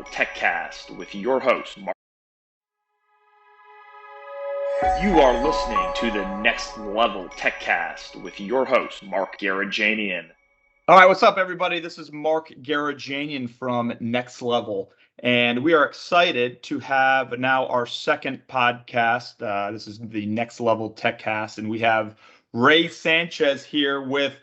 TechCast with your host, Mark. You are listening to the Next Level TechCast with your host, Mark Garajanian. All right, what's up, everybody? This is Mark Garajanian from Next Level, and we are excited to have now our second podcast. This is the Next Level TechCast, and we have Ray Sanchez here with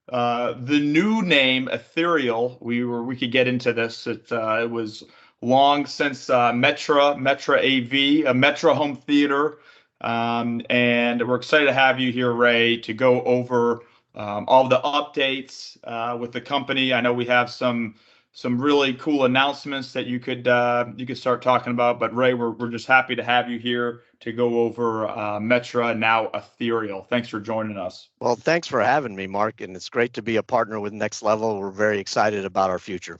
the new name Ethereal. We could get into this. It was long since Metra AV, a Metra Home Theater, and we're excited to have you here, Ray, to go over all the updates with the company. I know we have some really cool announcements that you could start talking about. But Ray, we're just happy to have you here to go over Metra, now Ethereal. Thanks for joining us. Well, thanks for having me, Mark, and it's great to be a partner with Next Level. We're very excited about our future.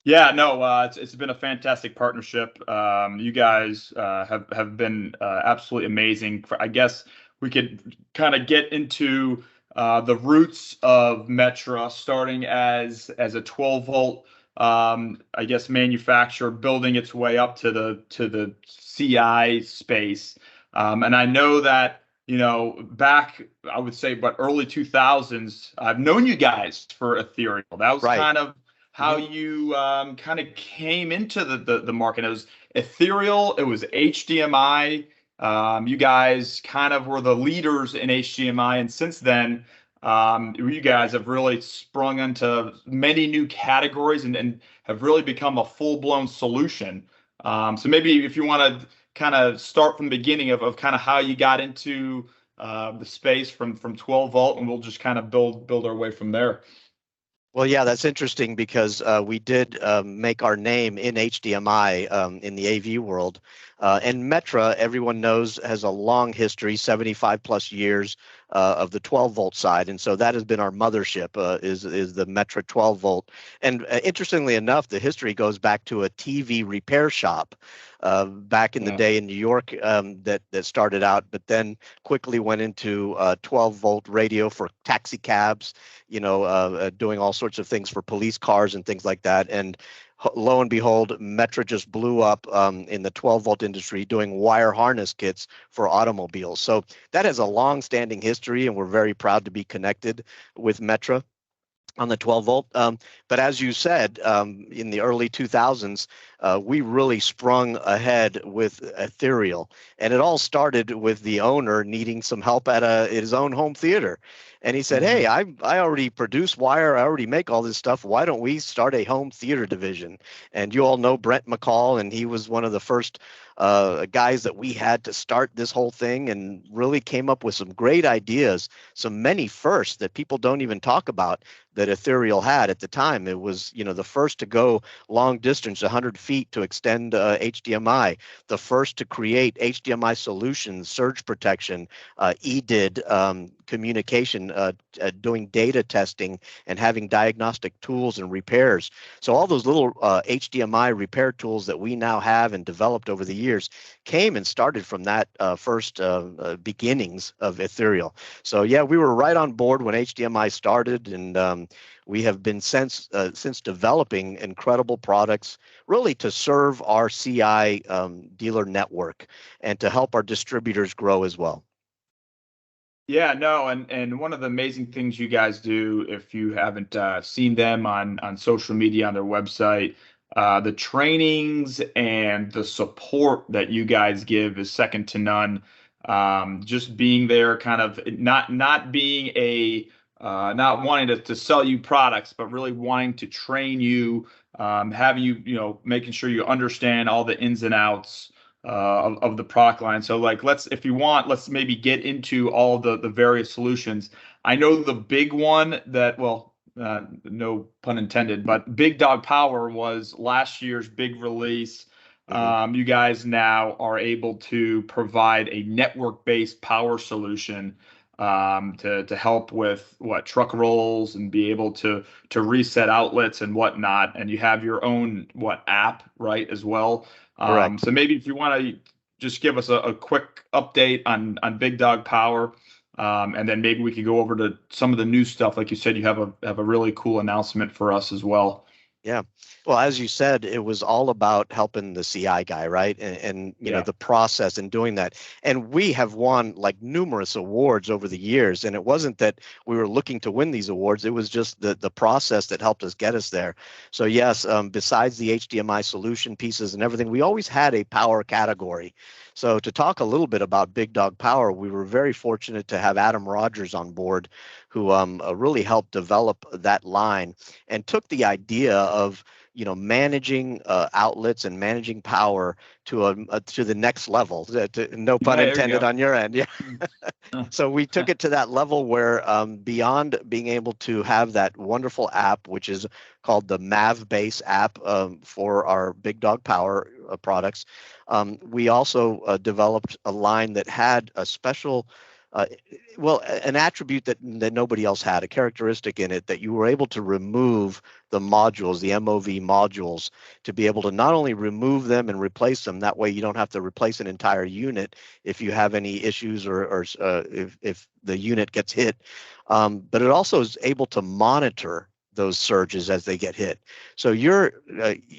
Yeah, no, it's been a fantastic partnership. You guys have been absolutely amazing. I guess we could kind of get into the roots of Metra, starting as a 12 volt, I guess, manufacturer, building its way up to the CI space. And I know that, back, I would say, but early 2000s, I've known you guys for Ethereal. That was Right. kind of how you kind of came into the market. It was Ethereal, it was HDMI. You guys kind of were the leaders in HDMI, and since then, you guys have really sprung into many new categories and have really become a full-blown solution. So maybe if you want to kind of start from the beginning of kind of how you got into the space from 12 volt, and we'll just kind of build our way from there. Well, yeah, that's interesting because we did make our name in HDMI in the AV world. And Metra, everyone knows, has a long history, 75 plus years of the 12 volt side. And so that has been our mothership, is the Metra 12 volt. And interestingly enough, the history goes back to a TV repair shop back in the day in New York that started out, but then quickly went into 12 volt radio for taxi cabs, doing all sorts of things for police cars and things like that. And lo and behold, Metra just blew up in the 12 volt industry doing wire harness kits for automobiles. So that has a long-standing history, and we're very proud to be connected with Metra on the 12 volt. But as you said, in the early 2000s, we really sprung ahead with Ethereal. And it all started with the owner needing some help at his own home theater. And he said, hey, I already produce wire. I already make all this stuff. Why don't we start a home theater division? And you all know Brent McCall, and he was one of the first guys that we had to start this whole thing, and really came up with some great ideas, some many firsts that people don't even talk about that Ethereal had at the time. It was, the first to go long distance, 100 feet, to extend HDMI, the first to create HDMI solutions, surge protection, EDID, communication, doing data testing, and having diagnostic tools and repairs. So all those little HDMI repair tools that we now have and developed over the years came and started from that first beginnings of Ethereal. So yeah, we were right on board when HDMI started, and we have been since developing incredible products, really to serve our CI dealer network and to help our distributors grow as well. Yeah, no, and one of the amazing things you guys do, if you haven't seen them on social media, on their website, the trainings and the support that you guys give is second to none. Just being there, kind of not being not wanting to sell you products, but really wanting to train you, have you, making sure you understand all the ins and outs of the product line. So like, if you want, let's maybe get into all the various solutions. I know the big one that, well, no pun intended, but Big Dog Power was last year's big release. You guys now are able to provide a network-based power solution to help with truck rolls and be able to reset outlets and whatnot. And you have your own app, right, as well. Correct. So maybe if you want to just give us a quick update on Big Dog Power, and then maybe we could go over to some of the new stuff. Like you said, you have a really cool announcement for us as well. Yeah. Well, as you said, it was all about helping the CI guy, right? And you know, Yeah. the process and doing that. And we have won like numerous awards over the years. And it wasn't that we were looking to win these awards. It was just the process that helped us get us there. So yes, besides the HDMI solution pieces and everything, we always had a power category. So to talk a little bit about Big Dog Power, we were very fortunate to have Adam Rogers on board, who really helped develop that line and took the idea of managing outlets and managing power to the next level. No pun There you intended go. on your end. Yeah. Uh, So we took it to that level where beyond being able to have that wonderful app, which is called the Mav Base app for our Big Dog Power products, we also developed a line that had a special uh, an attribute that nobody else had, a characteristic in it that you were able to remove the modules, the MOV modules, to be able to not only remove them and replace them. That way, you don't have to replace an entire unit if you have any issues or if the unit gets hit. But it also is able to monitor those surges as they get hit. So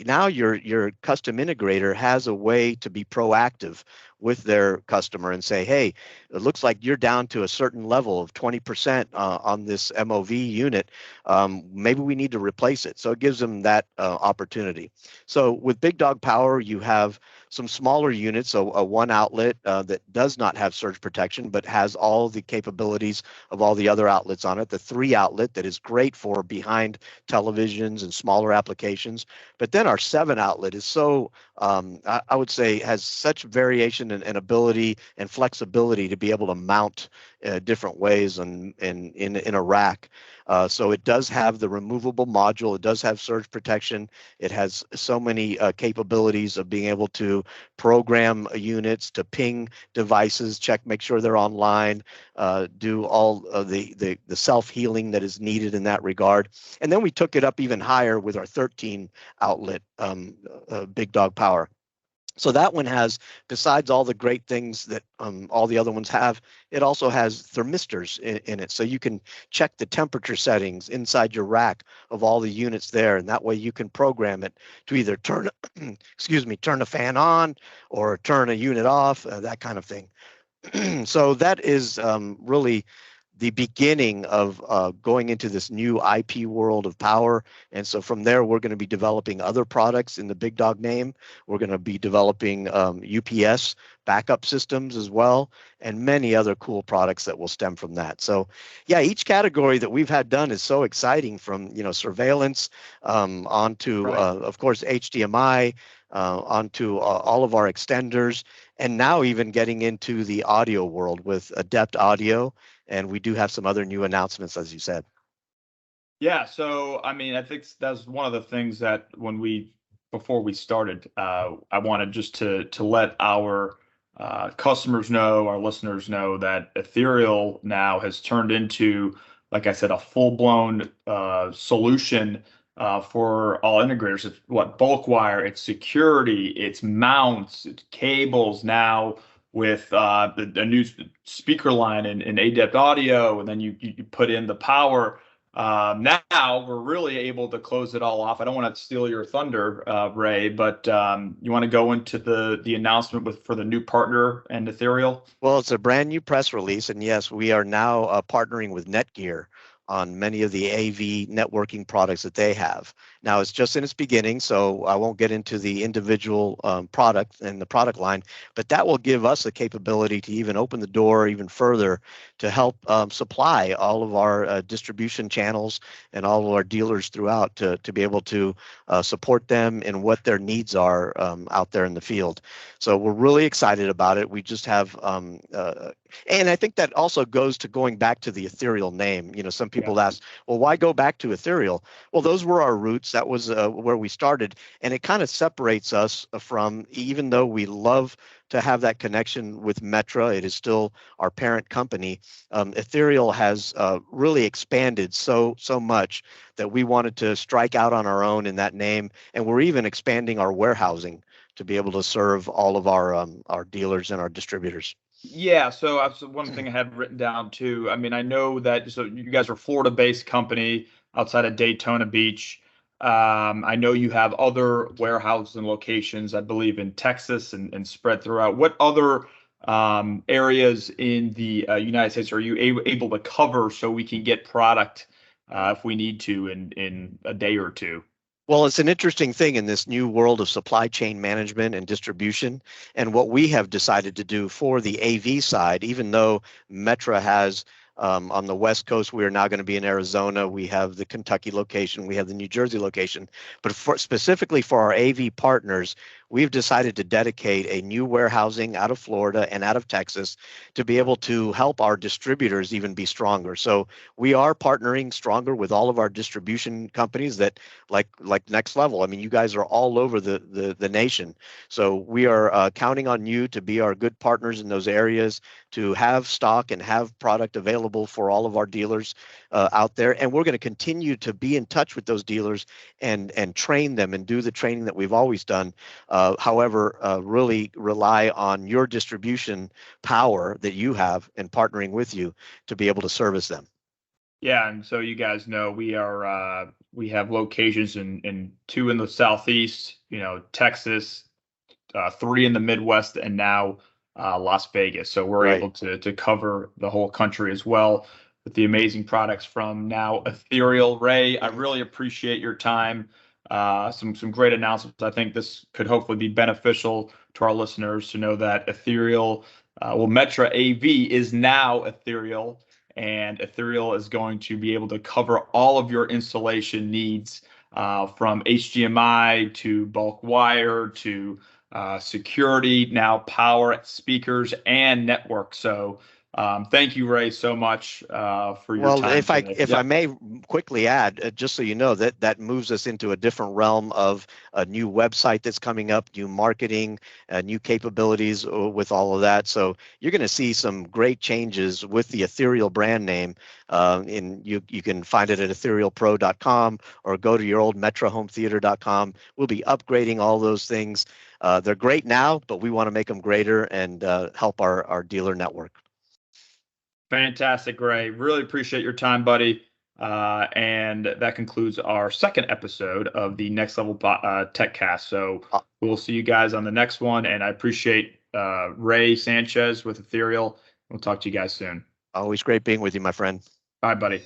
now your custom integrator has a way to be proactive with their customer and say, hey, it looks like you're down to a certain level of 20% on this MOV unit. Maybe we need to replace it. So it gives them that opportunity. So with Big Dog Power, you have some smaller units, so a one outlet that does not have surge protection, but has all the capabilities of all the other outlets on it. The 3 outlet that is great for behind televisions and smaller applications. But then our 7 outlet is so, I would say, has such variation and ability and flexibility to be able to mount different ways and in a rack. So it does have the removable module. It does have surge protection. It has so many capabilities of being able to program units, to ping devices, make sure they're online, do all of the self-healing that is needed in that regard. And then we took it up even higher with our 13 outlet Big Dog Power. So that one has, besides all the great things that all the other ones have, it also has thermistors in it. So you can check the temperature settings inside your rack of all the units there. And that way you can program it to either turn, turn a fan on or turn a unit off, that kind of thing. So that is really the beginning of going into this new IP world of power. And so from there, we're going to be developing other products in the Big Dog name. We're going to be developing UPS backup systems as well, and many other cool products that will stem from that. So yeah, each category that we've had done is so exciting, from surveillance onto right. of course HDMI, onto all of our extenders, and now even getting into the audio world with Adept Audio. And we do have some other new announcements, as you said. Yeah, so I mean, I think that's one of the things that before we started, I wanted just to let our customers know, our listeners know, that Ethereal now has turned into, like I said, a full-blown solution for all integrators. It's what bulk wire, it's security, it's mounts, it's cables now with the new speaker line in Adept Audio, and then you put in the power. Now we're really able to close it all off. I don't want to steal your thunder, Ray, but you want to go into the announcement for the new partner and Ethereal? Well, it's a brand new press release, and yes, we are now partnering with Netgear on many of the AV networking products that they have. Now, it's just in its beginning, so I won't get into the individual product and the product line, but that will give us the capability to even open the door even further to help supply all of our distribution channels and all of our dealers throughout to be able to support them in what their needs are out there in the field. So we're really excited about it. We just have and I think that also goes to going back to the Ethereal name. Some people ask, well, why go back to Ethereal? Well, those were our roots. That was where we started. And it kind of separates us from, even though we love to have that connection with Metra, it is still our parent company. Ethereal has really expanded so much that we wanted to strike out on our own in that name. And we're even expanding our warehousing to be able to serve all of our dealers and our distributors. Yeah, so that's one thing I had written down too. I mean, I know that, so you guys are a Florida-based company outside of Daytona Beach. I know you have other warehouses and locations, I believe, in Texas and spread throughout. What other areas in the United States are you able to cover so we can get product if we need to in a day or two? Well, it's an interesting thing in this new world of supply chain management and distribution. And what we have decided to do for the AV side, even though Metra has on the West Coast, we are now going to be in Arizona. We have the Kentucky location. We have the New Jersey location. But specifically for our AV partners, we've decided to dedicate a new warehousing out of Florida and out of Texas to be able to help our distributors even be stronger. So we are partnering stronger with all of our distribution companies that like Next Level. I mean, you guys are all over the nation. So we are counting on you to be our good partners in those areas, to have stock and have product available for all of our dealers out there. And we're going to continue to be in touch with those dealers and train them and do the training that we've always done. However, really rely on your distribution power that you have and partnering with you to be able to service them. Yeah, and so you guys know we have locations in two in the Southeast, Texas, three in the Midwest, and now Las Vegas. So we're Right. able to cover the whole country as well with the amazing products from now Ethereal. Ray, I really appreciate your time. Some great announcements. I think this could hopefully be beneficial to our listeners to know that Ethereal, Metra AV is now Ethereal, and Ethereal is going to be able to cover all of your installation needs from HDMI to bulk wire to security, now power, speakers, and network. So thank you, Ray, so much for your Well, time today. if I may quickly add, just so you know, that moves us into a different realm of a new website that's coming up, new marketing, new capabilities with all of that. So you're going to see some great changes with the Ethereal brand name. You can find it at etherealpro.com or go to your old metrohometheater.com. We'll be upgrading all those things. They're great now, but we want to make them greater and help our dealer network. Fantastic, Ray. Really appreciate your time, buddy. And that concludes our second episode of the Next Level TechCast. So we'll see you guys on the next one. And I appreciate Ray Sanchez with Ethereal. We'll talk to you guys soon. Always great being with you, my friend. Bye, buddy.